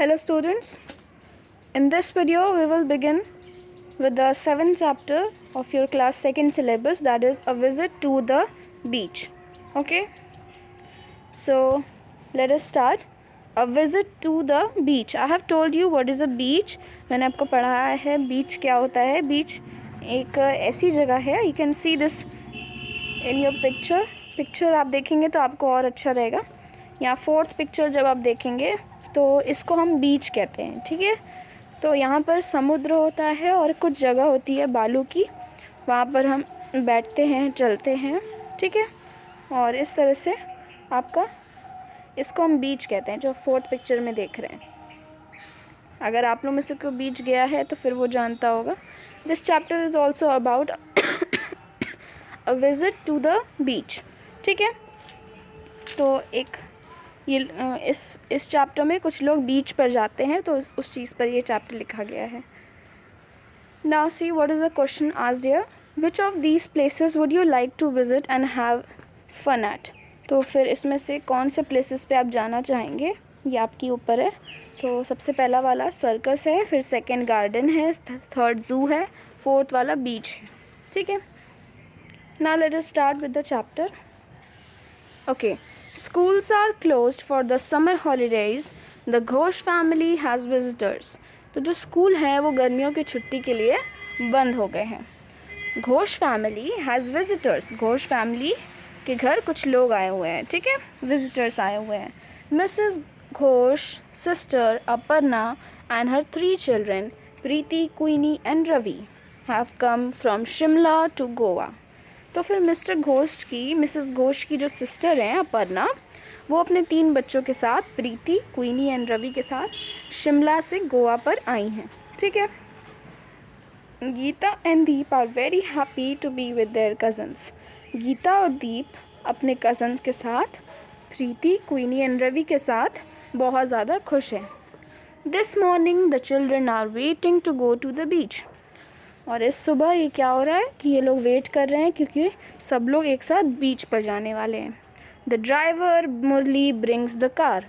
Hello students, in this video we will begin with the 7th chapter of your class 2nd syllabus, that is a visit to the beach. Okay, so let us start. A visit to the beach. I have told you what is a beach. मैंने आपको पढ़ाया है बीच क्या होता है. बीच एक ऐसी जगह है, you can see this in your picture आप देखेंगे तो आपको और अच्छा रहेगा. यहाँ 4th पिक्चर जब आप देखेंगे तो इसको हम बीच कहते हैं. ठीक है, तो यहाँ पर समुद्र होता है और कुछ जगह होती है बालू की, वहाँ पर हम बैठते हैं, चलते हैं. ठीक है, और इस तरह से आपका इसको हम बीच कहते हैं, जो 4th पिक्चर में देख रहे हैं. अगर आप लोग में से कोई बीच गया है तो फिर वो जानता होगा. This chapter is also about a visit to the beach. ठीक है, तो एक ये इस चैप्टर में कुछ लोग बीच पर जाते हैं, तो उस चीज़ पर ये चैप्टर लिखा गया है. Now see what is the question asked here. Which of these places would you like to visit and have fun at. तो फिर इसमें से कौन से प्लेसेस पे आप जाना चाहेंगे, ये आपके ऊपर है. तो सबसे पहला वाला सर्कस है, फिर सेकंड गार्डन है, थर्ड ज़ू है, 4th वाला बीच है. ठीक है, now let us start with the chapter. Okay, schools are closed for the summer holidays. The Ghosh family has visitors. तो जो स्कूल हैं वो गर्मियों की छुट्टी के लिए बंद हो गए हैं. Ghosh family has visitors. Ghosh family के घर कुछ लोग आए हुए हैं. ठीक है, विजिटर्स आए हुए हैं. Mrs. Ghosh sister Aparna and her 3 children Preeti, Queenie and Ravi have come from Shimla to Goa. तो फिर मिसेस घोष की जो सिस्टर हैं अपर्णा, वो अपने 3 बच्चों के साथ प्रीति, क्वीनी एंड रवि के साथ शिमला से गोवा पर आई हैं. ठीक है. Geeta and Deep are very happy to be with their cousins. Geeta और दीप अपने कज़न्स के साथ, प्रीति, क्वीनी एंड रवि के साथ बहुत ज़्यादा खुश हैं. This morning the children are waiting to go to the beach. और इस सुबह ये क्या हो रहा है कि ये लोग वेट कर रहे हैं क्योंकि सब लोग एक साथ बीच पर जाने वाले हैं. The driver Murali brings the car.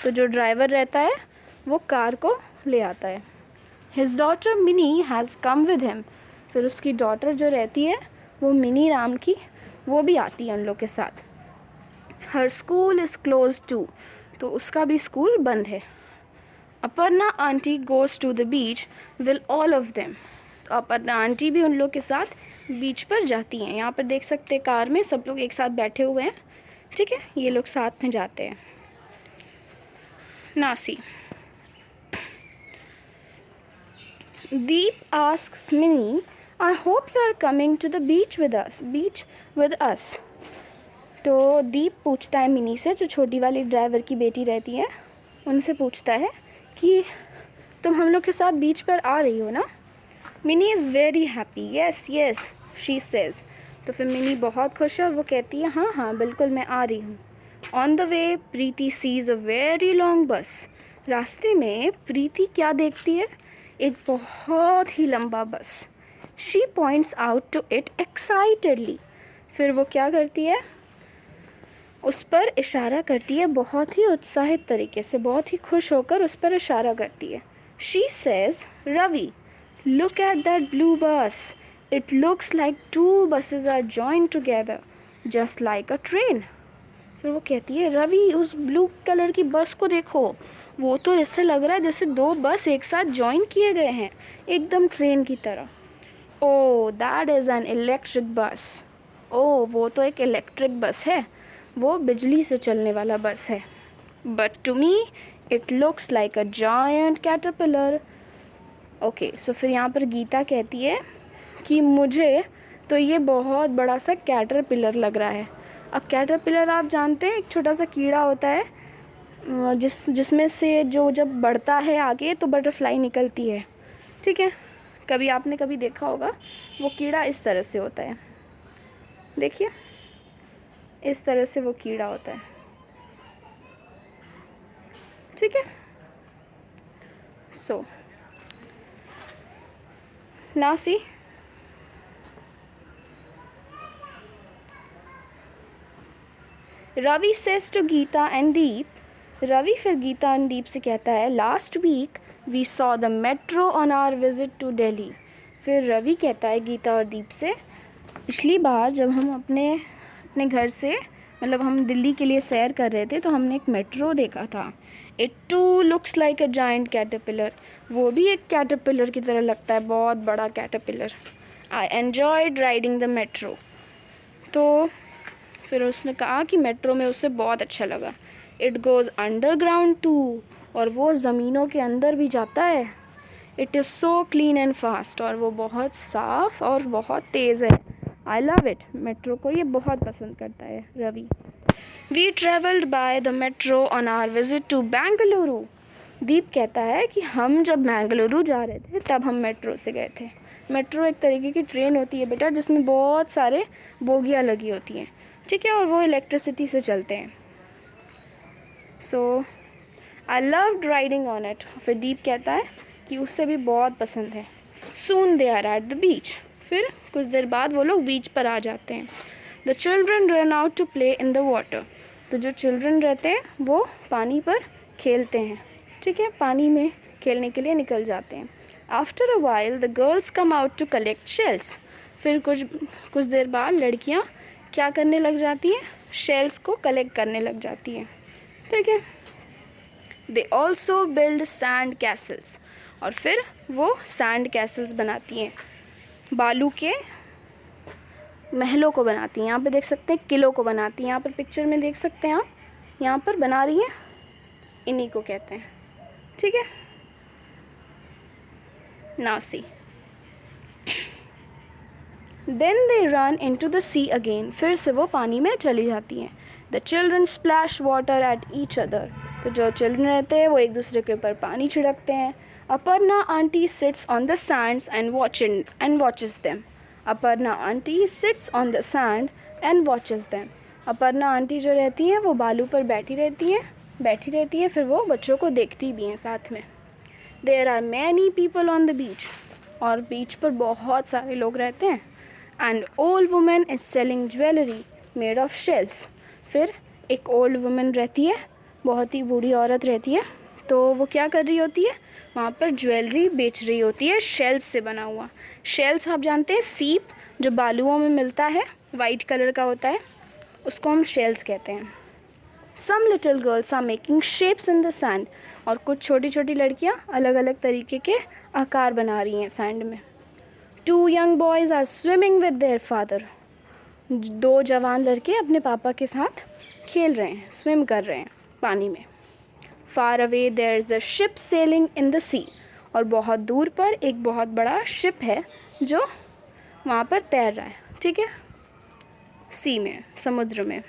तो जो ड्राइवर रहता है वो कार को ले आता है. His daughter mini has come with him. फिर उसकी डॉटर जो रहती है वो मिनी नाम की, वो भी आती है उन लोग के साथ. Her school is close too. तो उसका भी स्कूल बंद है. Aparna aunty goes to the beach will all of them. तो अपर्णा आंटी भी उन लोग के साथ बीच पर जाती हैं. यहाँ पर देख सकते हैं कार में सब लोग एक साथ बैठे हुए हैं. ठीक है, ये लोग साथ में जाते हैं. नासी. Deep asks Mini, I hope you are coming to the beach with us. तो दीप पूछता है मिनी से, जो छोटी वाली ड्राइवर की बेटी रहती है, उनसे पूछता है कि तुम हम लोग के साथ बीच पर आ रही हो ना. Mini is very happy. Yes yes she says. तो फिर मिनी बहुत खुश है और वो कहती है हाँ हाँ बिल्कुल मैं आ रही हूँ. On the way Preeti sees a very long bus. रास्ते में प्रीति क्या देखती है, एक बहुत ही लंबा bus. She points out to it excitedly. फिर वो क्या करती है, उस पर इशारा करती है बहुत ही उत्साहित तरीके से, बहुत ही खुश होकर उस पर इशारा करती है. She says, Ravi look at that blue bus. It looks like 2 buses are joined together just like a train. फिर वो कहती है रवि उस ब्लू कलर की बस को देखो, वो तो ऐसे लग रहा है जैसे 2 बस एक साथ जॉइन किए गए हैं, एकदम ट्रेन की तरह. Oh that is an electric bus. Oh वो तो एक इलेक्ट्रिक बस है, वो बिजली से चलने वाला बस है. But to me it looks like a giant caterpillar. Okay, so फिर यहाँ पर गीता कहती है कि मुझे तो ये बहुत बड़ा सा कैटरपिलर लग रहा है. अब कैटरपिलर आप जानते हैं, एक छोटा सा कीड़ा होता है जिसमें से जो जब बढ़ता है आगे तो बटरफ्लाई निकलती है. ठीक है, कभी आपने कभी देखा होगा, वो कीड़ा इस तरह से होता है. देखिए इस तरह से वो कीड़ा होता है. ठीक है, सो now see, Ravi says to Geeta and Deep, Ravi फिर गीता और दीप से कहता है, last week we saw the metro on our visit to Delhi. फिर रवि कहता है गीता और दीप से, पिछली बार जब हम अपने घर से मतलब हम दिल्ली के लिए सैर कर रहे थे तो हमने एक मेट्रो देखा था। It too looks like a giant caterpillar. वो भी एक कैटरपिलर की तरह लगता है, बहुत बड़ा caterpillar. I enjoyed riding the metro. तो फिर उसने कहा कि मेट्रो में उसे बहुत अच्छा लगा। इट गोज़ अंडरग्राउंड टू, और वो ज़मीनों के अंदर भी जाता है। It is so clean and fast, और वो बहुत साफ़ और बहुत तेज़ है। I love it. मेट्रो को ये बहुत पसंद करता है Ravi. We travelled by the metro on our visit to Bengaluru. Deep कहता है कि हम जब बेंगलुरु जा रहे थे तब हम मेट्रो से गए थे। मेट्रो एक तरीके की ट्रेन होती है बेटा, जिसमें बहुत सारे बोगियाँ लगी होती हैं, ठीक है, और वो इलेक्ट्रिसिटी से चलते हैं। So I loved riding on it. फिर दीप कहता है कि उससे भी बहुत पसंद है। Soon they are at the beach. फिर कुछ देर बाद वो लोग बीच पर आ जाते हैं। The children run out to play in the water. तो जो चिल्ड्रन रहते हैं वो पानी पर खेलते हैं, ठीक है, पानी में खेलने के लिए निकल जाते हैं। After a while the girls come out to collect shells. फिर कुछ देर बाद लड़कियाँ क्या करने लग जाती हैं, शेल्स को कलेक्ट करने लग जाती हैं, ठीक है। They also build sand Castle's. और फिर वो सैंड कैसल्स बनाती हैं, बालू के महलों को बनाती हैं। यहाँ पे देख सकते हैं किलों को बनाती हैं, यहाँ पर पिक्चर में देख सकते हैं आप, यहाँ पर बना रही हैं, इन्हीं को कहते हैं, ठीक है। Now see, then they run into the sea again. फिर से वो पानी में चली जाती हैं। The children splash water at each other. तो जो चिल्ड्रन रहते हैं वो एक दूसरे के ऊपर पानी छिड़कते हैं। Aparna aunty sits on the Sands and watches them. Aparna aunty sits on the sand and watches them. Aparna aunty जो रहती हैं वो बालू पर बैठी रहती हैं, फिर वो बच्चों को देखती भी हैं साथ में। There are many people on the beach. और बीच पर बहुत सारे लोग रहते हैं। And old women is selling jewellery made of shells. फिर एक ओल्ड वुमेन रहती है, बहुत ही बूढ़ी औरत रहती है, तो वो क्या कर रही होती है, वहाँ पर ज्वेलरी बेच रही होती है शेल्स से बना हुआ। शेल्स आप जानते हैं, सीप जो बालुओं में मिलता है, वाइट कलर का होता है, उसको हम शेल्स कहते हैं। Some little girls are making shapes in the sand. और कुछ छोटी छोटी लड़कियाँ अलग अलग तरीके के आकार बना रही हैं सैंड में। Two young boys are swimming with their father. दो जवान लड़के अपने पापा के साथ खेल रहे हैं, स्विम कर रहे हैं पानी में। Far away there is a ship sailing in the sea. और बहुत दूर पर एक बहुत बड़ा शिप है जो वहाँ पर तैर रहा है, ठीक है, सी में, समुद्र में।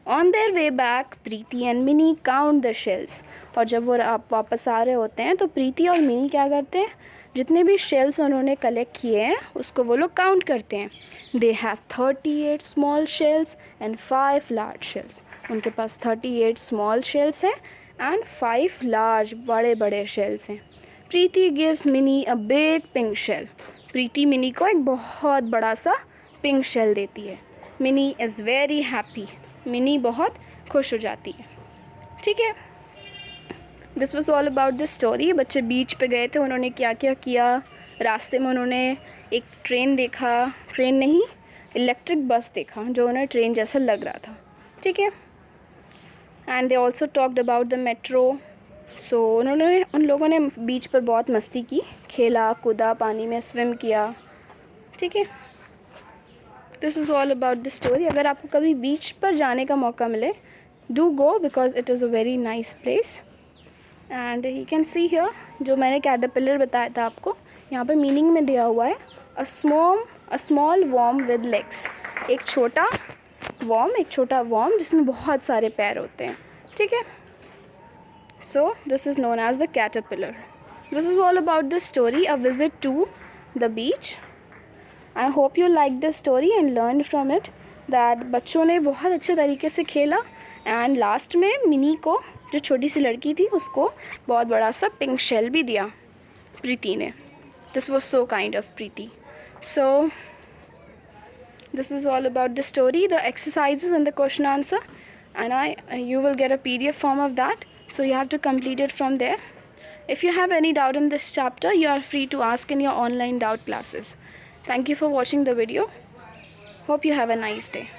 On their way back Preeti and mini count the shells. और जब वो वापस आ रहे होते हैं तो प्रीति और मिनी क्या करते हैं, जितने भी शेल्स उन्होंने कलेक्ट किए हैं उसको वो लोग काउंट करते हैं। They have 38 small shells and 5 large shells. उनके पास 38 स्मॉल शेल्स हैं एंड 5 लार्ज बड़े बड़े शेल्स हैं। Preeti gives Mini a big pink shell. Preeti Mini को एक बहुत बड़ा सा पिंक शेल देती है। Mini is very happy. Mini बहुत खुश हो जाती है, ठीक है। This was all about this story. बच्चे बीच पे गए थे, उन्होंने क्या क्या किया। रास्ते में उन्होंने एक ट्रेन देखा, ट्रेन नहीं, इलेक्ट्रिक बस देखा जो उन्हें ट्रेन जैसा लग रहा था, ठीक है। And they also talked about the metro. So उन लोगों ने बीच पर बहुत मस्ती की, खेला कूदा, पानी में स्विम किया, ठीक है। This is all about this story. अगर आपको कभी बीच पर जाने का मौका मिले, do go because it is a very nice place. And you can see here, जो मैंने कैटरपिलर बताया था आपको, यहाँ पर मीनिंग में दिया हुआ है a small worm with legs. एक छोटा वॉर्म जिसमें बहुत सारे पैर होते हैं, ठीक है। So this is known as the caterpillar. This is all about this story, a visit to the beach. I hope you like this story and learn from it that बच्चों ने बहुत अच्छे तरीके से खेला। एंड लास्ट में mini को, जो छोटी सी लड़की थी, उसको बहुत बड़ा सा पिंक शेल भी दिया प्रीति ने। This was so kind of Preeti. So this is all about the story, the exercises and the question answer, and you will get a PDF form of that. So you have to complete it from there. If you have any doubt in this chapter, you are free to ask in your online doubt classes. Thank you for watching the video. Hope you have a nice day.